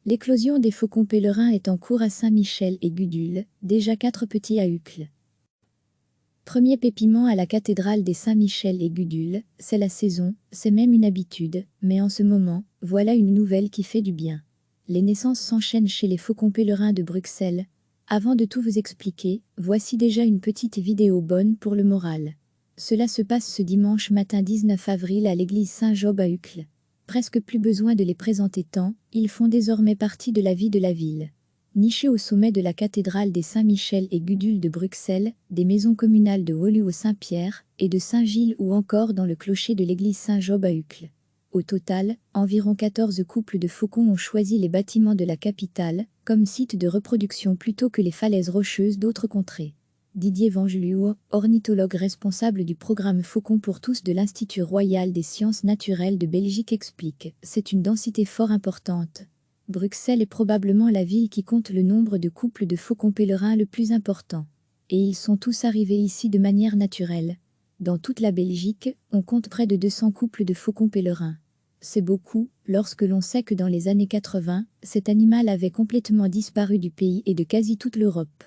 L'éclosion des faucons pèlerins est en cours à Saint-Michel et Gudule, déjà 4 petits à Uccle. Premier pépiment à la cathédrale des Saint-Michel et Gudule, c'est la saison, c'est même une habitude, mais en ce moment, voilà une nouvelle qui fait du bien. Les naissances s'enchaînent chez les faucons pèlerins de Bruxelles. Avant de tout vous expliquer, voici déjà une petite vidéo bonne pour le moral. Cela se passe ce dimanche matin 19 avril à l'église Saint-Job à Uccle. Presque plus besoin de les présenter tant, ils font désormais partie de la vie de la ville. Nichés au sommet de la cathédrale des Saint-Michel et Gudule de Bruxelles, des maisons communales de Woluwe-Saint-Pierre et de Saint-Gilles ou encore dans le clocher de l'église Saint-Job à Uccle. Au total, environ 14 couples de faucons ont choisi les bâtiments de la capitale comme site de reproduction plutôt que les falaises rocheuses d'autres contrées. Didier Vangeluo, ornithologue responsable du programme Faucons pour tous de l'Institut royal des sciences naturelles de Belgique explique: c'est une densité fort importante. Bruxelles est probablement la ville qui compte le nombre de couples de faucons pèlerins le plus important. Et ils sont tous arrivés ici de manière naturelle. Dans toute la Belgique, on compte près de 200 couples de faucons pèlerins. C'est beaucoup, lorsque l'on sait que dans les années 80, cet animal avait complètement disparu du pays et de quasi toute l'Europe.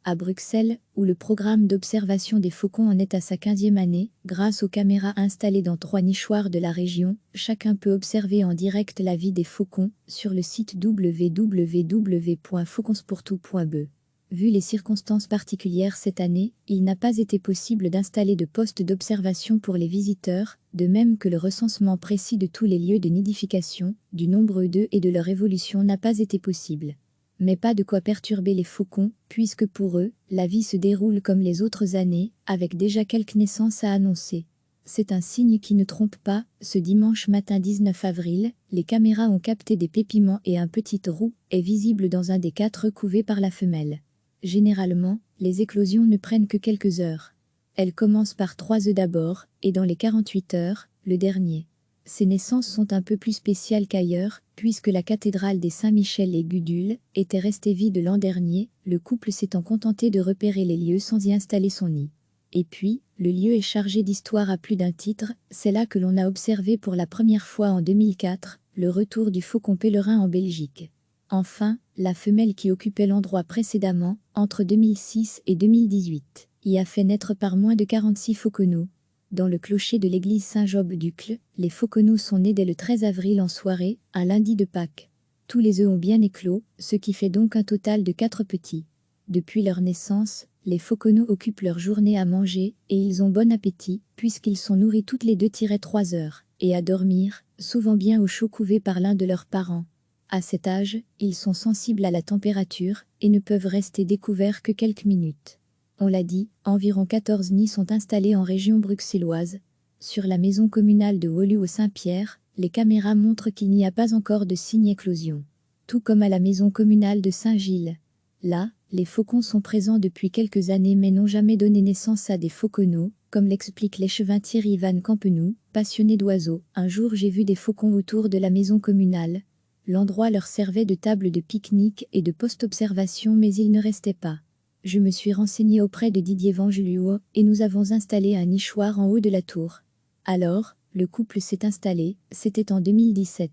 À Bruxelles, où le programme d'observation des faucons en est à sa 15e année, grâce aux caméras installées dans 3 nichoirs de la région, chacun peut observer en direct la vie des faucons sur le site www.fauconspourtout.be. Vu les circonstances particulières cette année, il n'a pas été possible d'installer de postes d'observation pour les visiteurs, de même que le recensement précis de tous les lieux de nidification, du nombre d'œufs et de leur évolution n'a pas été possible. Mais pas de quoi perturber les faucons, puisque pour eux, la vie se déroule comme les autres années, avec déjà quelques naissances à annoncer. C'est un signe qui ne trompe pas, ce dimanche matin 19 avril, les caméras ont capté des pépiments et un petit roux est visible dans un des 4 couvés par la femelle. Généralement, les éclosions ne prennent que quelques heures. Elles commencent par 3 œufs d'abord, et dans les 48 heures, le dernier. Ces naissances sont un peu plus spéciales qu'ailleurs, puisque la cathédrale des Saint-Michel et Gudule était restée vide l'an dernier, le couple s'étant contenté de repérer les lieux sans y installer son nid. Et puis, le lieu est chargé d'histoire à plus d'un titre, c'est là que l'on a observé pour la première fois en 2004, le retour du faucon pèlerin en Belgique. Enfin, la femelle qui occupait l'endroit précédemment, entre 2006 et 2018, y a fait naître par moins de 46 fauconneaux. Dans le clocher de l'église Saint-Job d'Uccle, les fauconneaux sont nés dès le 13 avril en soirée, un lundi de Pâques. Tous les œufs ont bien éclos, ce qui fait donc un total de 4 petits. Depuis leur naissance, les fauconneaux occupent leur journée à manger, et ils ont bon appétit, puisqu'ils sont nourris toutes les 2-3 heures, et à dormir, souvent bien au chaud couvés par l'un de leurs parents. À cet âge, ils sont sensibles à la température, et ne peuvent rester découverts que quelques minutes. On l'a dit, environ 14 nids sont installés en région bruxelloise. Sur la maison communale de Woluwe-Saint-Pierre, les caméras montrent qu'il n'y a pas encore de signe éclosion. Tout comme à la maison communale de Saint-Gilles. Là, les faucons sont présents depuis quelques années mais n'ont jamais donné naissance à des fauconneaux, comme l'explique l'échevin Thierry Van Campenou, passionné d'oiseaux. Un jour j'ai vu des faucons autour de la maison communale. L'endroit leur servait de table de pique-nique et de poste-observation mais ils ne restaient pas. Je me suis renseigné auprès de Didier Vangeluo et nous avons installé un nichoir en haut de la tour. Alors, le couple s'est installé, c'était en 2017.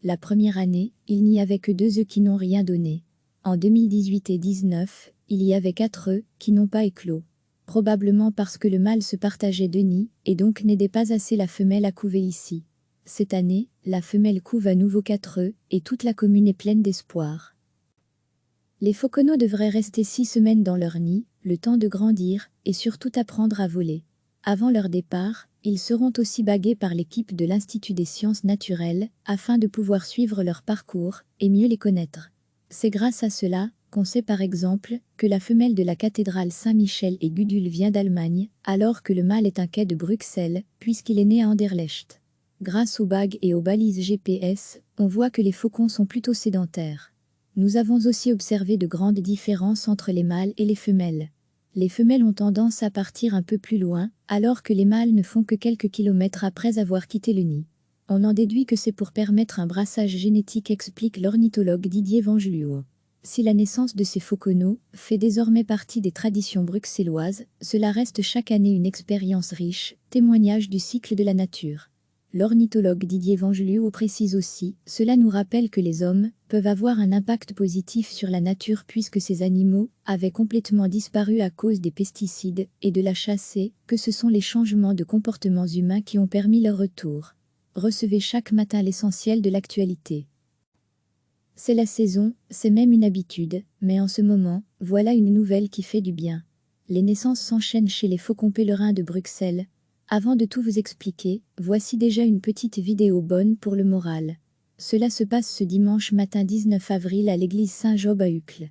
La première année, il n'y avait que 2 œufs qui n'ont rien donné. En 2018 et 2019, il y avait 4 œufs qui n'ont pas éclos. Probablement parce que le mâle se partageait 2 nids et donc n'aidait pas assez la femelle à couver ici. Cette année, la femelle couve à nouveau 4 œufs et toute la commune est pleine d'espoir. Les fauconneaux devraient rester 6 semaines dans leur nid, le temps de grandir, et surtout apprendre à voler. Avant leur départ, ils seront aussi bagués par l'équipe de l'Institut des sciences naturelles, afin de pouvoir suivre leur parcours, et mieux les connaître. C'est grâce à cela, qu'on sait par exemple, que la femelle de la cathédrale Saint-Michel et Gudule vient d'Allemagne, alors que le mâle est un quai de Bruxelles, puisqu'il est né à Anderlecht. Grâce aux bagues et aux balises GPS, on voit que les faucons sont plutôt sédentaires. Nous avons aussi observé de grandes différences entre les mâles et les femelles. Les femelles ont tendance à partir un peu plus loin, alors que les mâles ne font que quelques kilomètres après avoir quitté le nid. On en déduit que c'est pour permettre un brassage génétique, explique l'ornithologue Didier Vangeluo. Si la naissance de ces fauconneaux fait désormais partie des traditions bruxelloises, cela reste chaque année une expérience riche, témoignage du cycle de la nature. L'ornithologue Didier Vangeluo précise aussi, cela nous rappelle que les hommes, peuvent avoir un impact positif sur la nature puisque ces animaux avaient complètement disparu à cause des pesticides et de la chasse et que ce sont les changements de comportements humains qui ont permis leur retour. Recevez chaque matin l'essentiel de l'actualité. C'est la saison, c'est même une habitude, mais en ce moment, voilà une nouvelle qui fait du bien. Les naissances s'enchaînent chez les faucons pèlerins de Bruxelles. Avant de tout vous expliquer, voici déjà une petite vidéo bonne pour le moral. Cela se passe ce dimanche matin 19 avril à l'église Saint-Job à Uccle.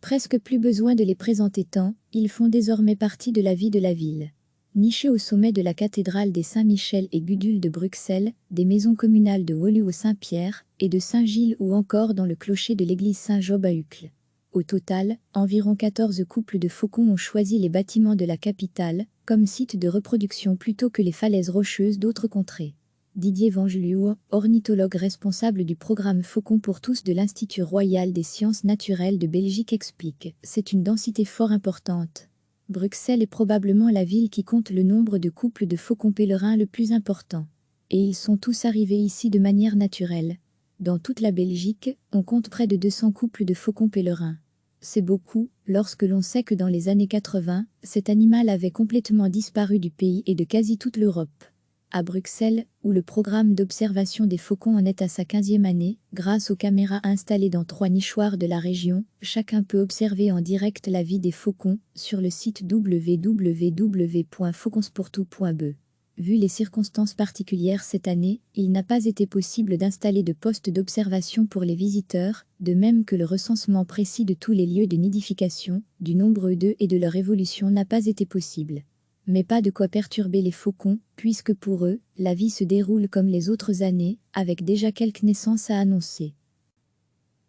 Presque plus besoin de les présenter tant, ils font désormais partie de la vie de la ville. Nichés au sommet de la cathédrale des Saint-Michel et Gudule de Bruxelles, des maisons communales de Woluwe-Saint-Pierre et de Saint-Gilles ou encore dans le clocher de l'église Saint-Job à Uccle. Au total, environ 14 couples de faucons ont choisi les bâtiments de la capitale comme site de reproduction plutôt que les falaises rocheuses d'autres contrées. Didier Vangeluo, ornithologue responsable du programme Faucons pour tous de l'Institut royal des sciences naturelles de Belgique explique « C'est une densité fort importante. Bruxelles est probablement la ville qui compte le nombre de couples de faucons pèlerins le plus important. Et ils sont tous arrivés ici de manière naturelle. Dans toute la Belgique, on compte près de 200 couples de faucons pèlerins. C'est beaucoup, lorsque l'on sait que dans les années 80, cet animal avait complètement disparu du pays et de quasi toute l'Europe. À Bruxelles, où le programme d'observation des faucons en est à sa 15e année, grâce aux caméras installées dans 3 nichoirs de la région, chacun peut observer en direct la vie des faucons sur le site www.fauconspourtout.be. Vu les circonstances particulières cette année, il n'a pas été possible d'installer de postes d'observation pour les visiteurs, de même que le recensement précis de tous les lieux de nidification, du nombre d'œufs et de leur évolution n'a pas été possible. Mais pas de quoi perturber les faucons, puisque pour eux, la vie se déroule comme les autres années, avec déjà quelques naissances à annoncer.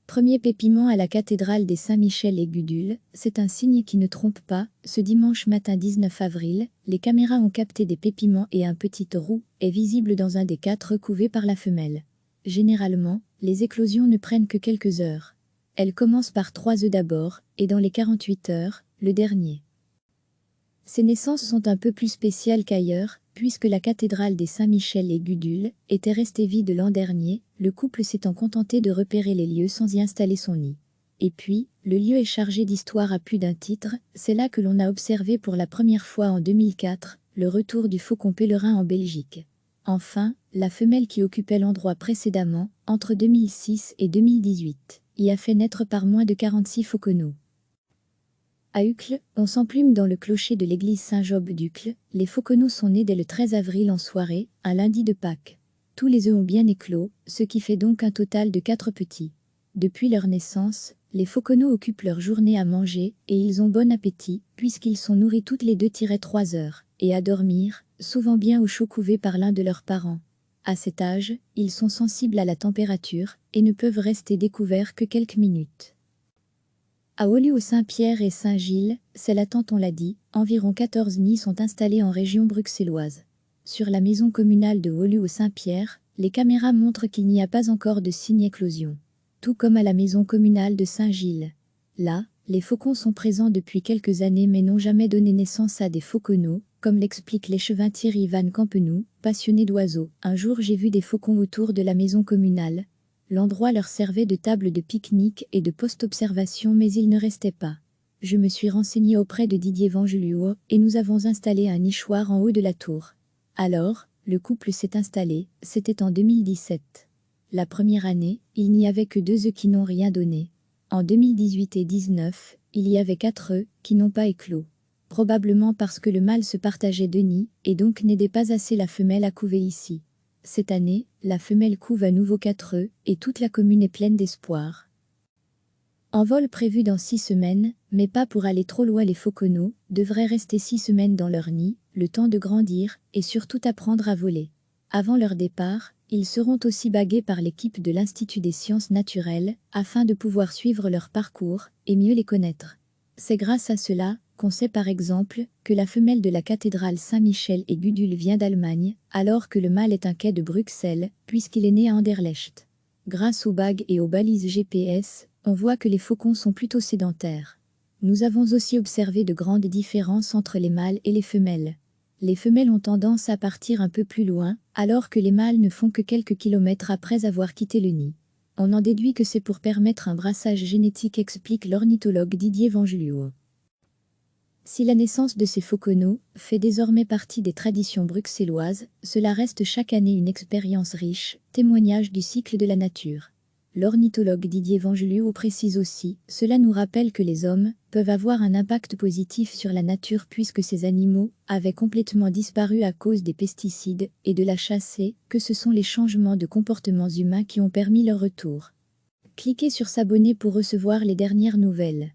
Premier pépiment à la cathédrale des Saint-Michel et Gudule, c'est un signe qui ne trompe pas. Ce dimanche matin 19 avril, les caméras ont capté des pépiments et un petit roux est visible dans un des 4 couvés par la femelle. Généralement, les éclosions ne prennent que quelques heures. Elles commencent par 3 œufs d'abord, et dans les 48 heures, le dernier. Ces naissances sont un peu plus spéciales qu'ailleurs, puisque la cathédrale des Saint-Michel et Gudule était restée vide l'an dernier, le couple s'étant contenté de repérer les lieux sans y installer son nid. Et puis, le lieu est chargé d'histoire à plus d'un titre, c'est là que l'on a observé pour la première fois en 2004, le retour du faucon pèlerin en Belgique. Enfin, la femelle qui occupait l'endroit précédemment, entre 2006 et 2018, y a fait naître par moins de 46 fauconneaux. À Uccle, on s'emplume dans le clocher de l'église Saint-Job d'Uccle. Les fauconneaux sont nés dès le 13 avril en soirée, un lundi de Pâques. Tous les œufs ont bien éclos, ce qui fait donc un total de 4 petits. Depuis leur naissance, les fauconneaux occupent leur journée à manger, et ils ont bon appétit, puisqu'ils sont nourris toutes les 2-3 heures, et à dormir, souvent bien au chaud couvés par l'un de leurs parents. À cet âge, ils sont sensibles à la température, et ne peuvent rester découverts que quelques minutes. À Woluwe-Saint-Pierre et Saint-Gilles, c'est l'attente on l'a dit, environ 14 nids sont installés en région bruxelloise. Sur la maison communale de Woluwe-Saint-Pierre, les caméras montrent qu'il n'y a pas encore de signe éclosion. Tout comme à la maison communale de Saint-Gilles. Là, les faucons sont présents depuis quelques années mais n'ont jamais donné naissance à des fauconneaux, comme l'explique l'échevin Thierry Van Campenou, passionné d'oiseaux. Un jour j'ai vu des faucons autour de la maison communale. L'endroit leur servait de table de pique-nique et de poste-observation mais ils ne restaient pas. Je me suis renseigné auprès de Didier Vangeluo et nous avons installé un nichoir en haut de la tour. Alors, le couple s'est installé, c'était en 2017. La première année, il n'y avait que 2 œufs qui n'ont rien donné. En 2018 et 2019, il y avait 4 œufs qui n'ont pas éclos. Probablement parce que le mâle se partageait 2 nids et donc n'aidait pas assez la femelle à couver ici. Cette année, la femelle couve à nouveau 4 œufs et toute la commune est pleine d'espoir. Envol prévu dans 6 semaines, mais pas pour aller trop loin. Les fauconneaux devraient rester 6 semaines dans leur nid, le temps de grandir et surtout apprendre à voler. Avant leur départ, ils seront aussi bagués par l'équipe de l'Institut des sciences naturelles afin de pouvoir suivre leur parcours et mieux les connaître. C'est grâce à cela qu'on sait par exemple que la femelle de la cathédrale Saint-Michel et Gudule vient d'Allemagne, alors que le mâle est un quai de Bruxelles, puisqu'il est né à Anderlecht. Grâce aux bagues et aux balises GPS, on voit que les faucons sont plutôt sédentaires. Nous avons aussi observé de grandes différences entre les mâles et les femelles. Les femelles ont tendance à partir un peu plus loin, alors que les mâles ne font que quelques kilomètres après avoir quitté le nid. On en déduit que c'est pour permettre un brassage génétique, explique l'ornithologue Didier Vanjulio. Si la naissance de ces fauconneaux fait désormais partie des traditions bruxelloises, cela reste chaque année une expérience riche, témoignage du cycle de la nature. L'ornithologue Didier Vanjulio précise aussi, cela nous rappelle que les hommes peuvent avoir un impact positif sur la nature puisque ces animaux avaient complètement disparu à cause des pesticides et de la chasse et que ce sont les changements de comportements humains qui ont permis leur retour. Cliquez sur s'abonner pour recevoir les dernières nouvelles.